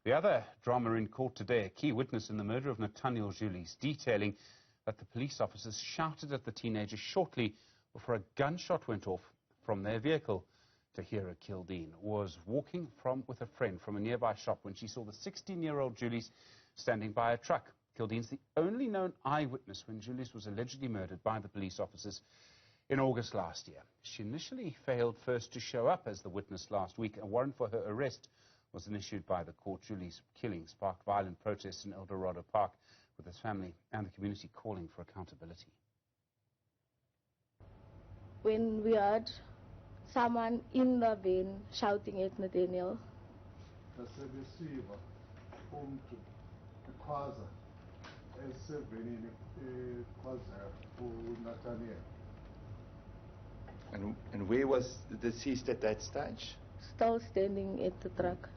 The other drama in court today, a key witness in the murder of Nathaniel Julies, detailing that the police officers shouted at the teenager shortly before a gunshot went off from their vehicle. Tahira Kildeen was walking with a friend from a nearby shop when she saw the 16-year-old Julies standing by a truck. Kildeen's the only known eyewitness when Julies was allegedly murdered by the police officers in August last year. She initially failed first to show up as the witness last week. A warrant for her arrest was issued by the court. Julies' killing sparked violent protests in El Dorado Park, with his family and the community calling for accountability. When we heard someone in the van shouting at Nathaniel, and where was the deceased at that stage? still standing at the truck.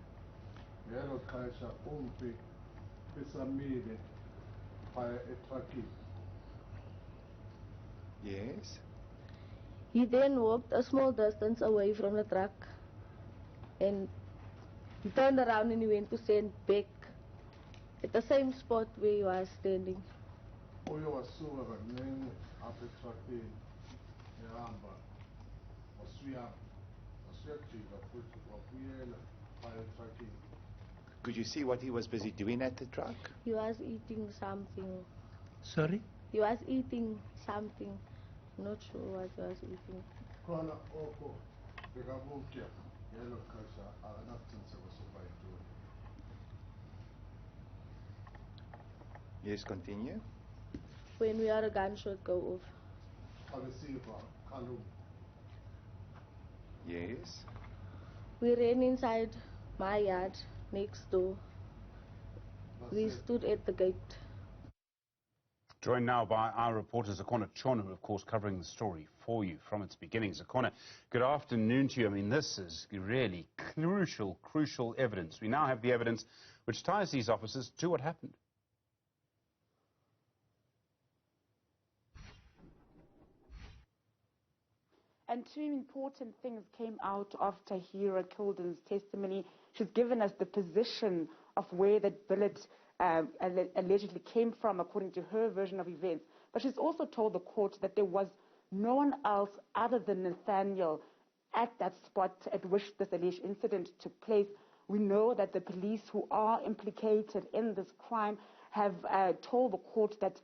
Yes. He then walked a small distance away from the truck and he turned around and he went to stand back at the same spot where he was standing. Could you see what he was busy doing at the truck? He was eating something. Sorry? He was eating something. Not sure what he was eating. Yes, continue. When we heard a gunshot go off, Yes. we ran inside my yard next door. We stood at the gate. Joined now by our reporter Zikhona Tshona, who of course covering the story for you from its beginning. Zikhona, good afternoon to you. I mean, this is really crucial evidence. We now have the evidence which ties these officers to what happened. And two important things came out of Tahira Kildeen's testimony. She's given us the position of where that bullet allegedly came from, according to her version of events. But she's also told the court that there was no one else other than Nathaniel at that spot at which this alleged incident took place. We know that the police who are implicated in this crime have told the court that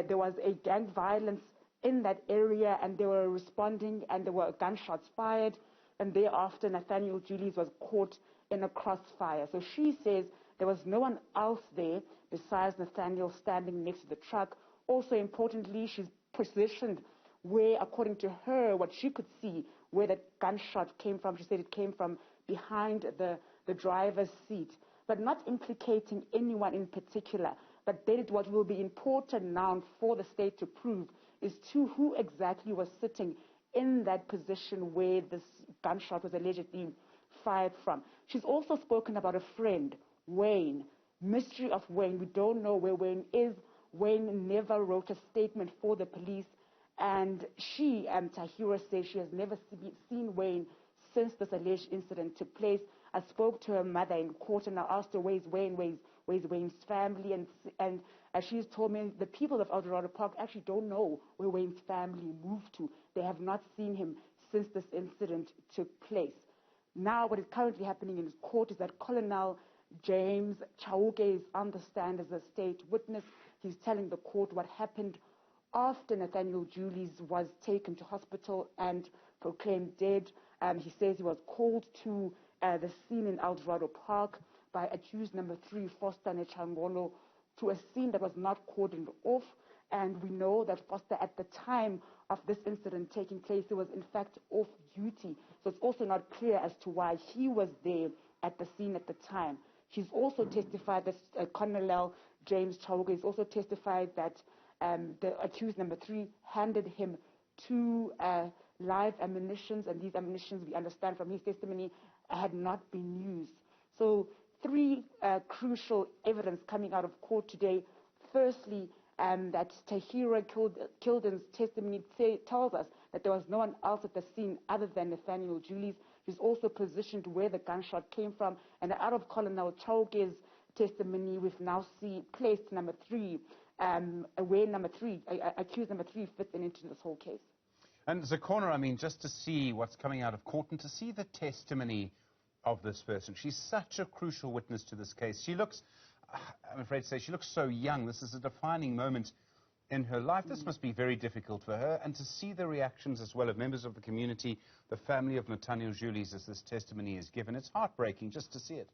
there was a gang violence in that area and they were responding and there were gunshots fired, and thereafter Nathaniel Julies was caught in a crossfire. So she says there was no one else there besides Nathaniel standing next to the truck. Also importantly, she's positioned where, according to her, what she could see, where that gunshot came from. She said it came from behind the driver's seat, but not implicating anyone in particular. But then what will be important now for the state to prove is to who exactly was sitting in that position where this gunshot was allegedly fired from. She's also spoken about a friend, Wayne. Mystery of Wayne. We don't know where Wayne is. Wayne never wrote a statement for the police. And she, Tahira, says she has never seen Wayne since this alleged incident took place. I spoke to her mother in court and I asked her, where's Wayne, where's Wayne's family? And she's told me the people of El Dorado Park actually don't know where Wayne's family moved to. They have not seen him since this incident took place. Now what is currently happening in court is that Colonel James Chauke is on the stand as a state witness. He's telling the court what happened after Nathaniel Julies was taken to hospital and proclaimed dead. He says he was called to the scene in El Dorado Park by accused number 3, Foster Nechangolo, to a scene that was not cordoned off. And we know that Foster, at the time of this incident taking place, he was in fact off duty. So it's also not clear as to why he was there at the scene at the time. She's also testified that Colonel James Chauke has also testified that the accused number 3 handed him 2 live ammunitions, and these ammunitions, we understand from his testimony, had not been used. So 3 crucial evidence coming out of court today. Firstly, that Tahira Kildeen's testimony tells us that there was no one else at the scene other than Nathaniel Julies. She's also positioned where the gunshot came from. And out of Colonel Chauke's testimony, we've now placed number 3, accused number 3 fits into this whole case. And Zikhona, I mean, just to see what's coming out of court and to see the testimony of this person. She's such a crucial witness to this case. She looks, I'm afraid to say, she looks so young. This is a defining moment in her life. This must be very difficult for her. And to see the reactions as well of members of the community, the family of Nathaniel Julies, as this testimony is given, it's heartbreaking just to see it.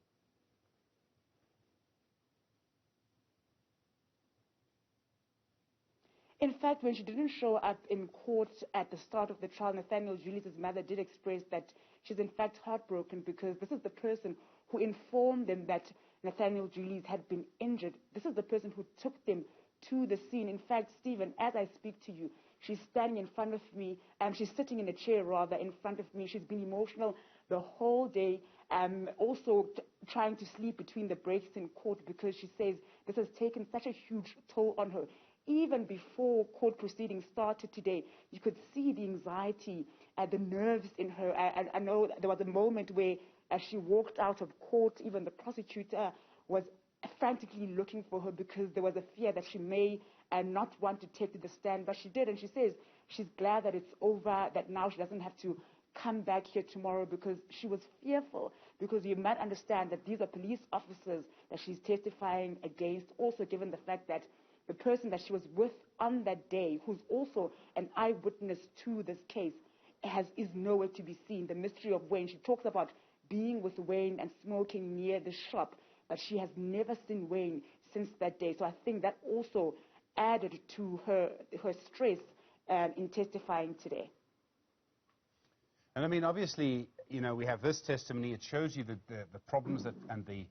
In fact, when she didn't show up in court at the start of the trial, Nathaniel Julies' mother did express that she's in fact heartbroken because this is the person who informed them that Nathaniel Julies had been injured. This is the person who took them to the scene. In fact, Stephen, as I speak to you, she's standing in front of me, she's sitting in a chair rather in front of me. She's been emotional the whole day, also trying to sleep between the breaks in court because she says this has taken such a huge toll on her. Even before court proceedings started today, you could see the anxiety, the nerves in her. I know there was a moment where as she walked out of court, even the prosecutor was frantically looking for her because there was a fear that she may not want to take to the stand, but she did, and she says she's glad that it's over, that now she doesn't have to come back here tomorrow because she was fearful, because you might understand that these are police officers that she's testifying against, also given the fact that the person that she was with on that day, who's also an eyewitness to this case, is nowhere to be seen. The mystery of Wayne. She talks about being with Wayne and smoking near the shop, but she has never seen Wayne since that day. So I think that also added to her stress in testifying today. And I mean, obviously, you know, we have this testimony. It shows you the problems and the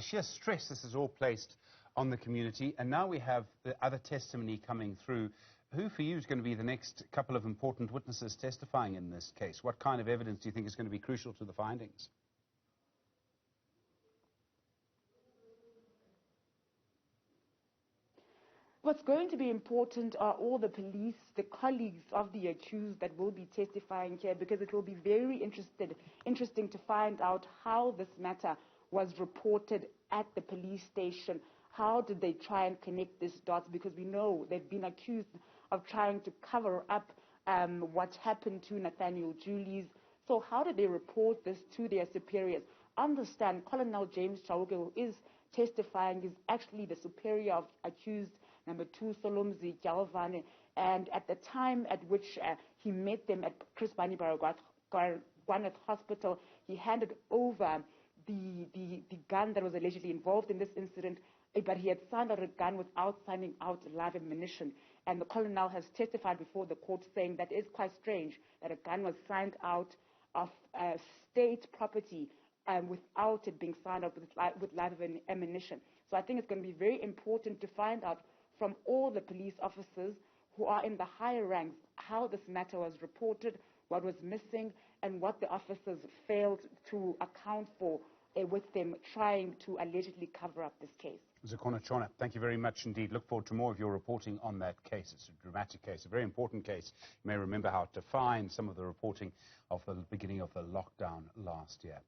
sheer stress this is all placed on the community. And now we have the other testimony coming through. Who, for you, is going to be the next couple of important witnesses testifying in this case? What kind of evidence do you think is going to be crucial to the findings? What's going to be important are all the police, the colleagues of the accused that will be testifying here, because it will be very interesting to find out how this matter was reported at the police station. How did they try and connect these dots? Because we know they've been accused of trying to cover up what happened to Nathaniel Julies. So how did they report this to their superiors? Understand, Colonel James Chauke, who is testifying, is actually the superior of accused number 2, Solomzi Galvane. And at the time at which he met them at Chris Bani Baragwanath Hospital, he handed over the gun that was allegedly involved in this incident, but he had signed out a gun without signing out live ammunition. And the colonel has testified before the court saying that it is quite strange that a gun was signed out of state property without it being signed out with live ammunition. So I think it's going to be very important to find out from all the police officers who are in the higher ranks how this matter was reported, what was missing, and what the officers failed to account for with them trying to allegedly cover up this case. Zikhona Tshona, thank you very much indeed. Look forward to more of your reporting on that case. It's a dramatic case, a very important case. You may remember how it defined some of the reporting of the beginning of the lockdown last year.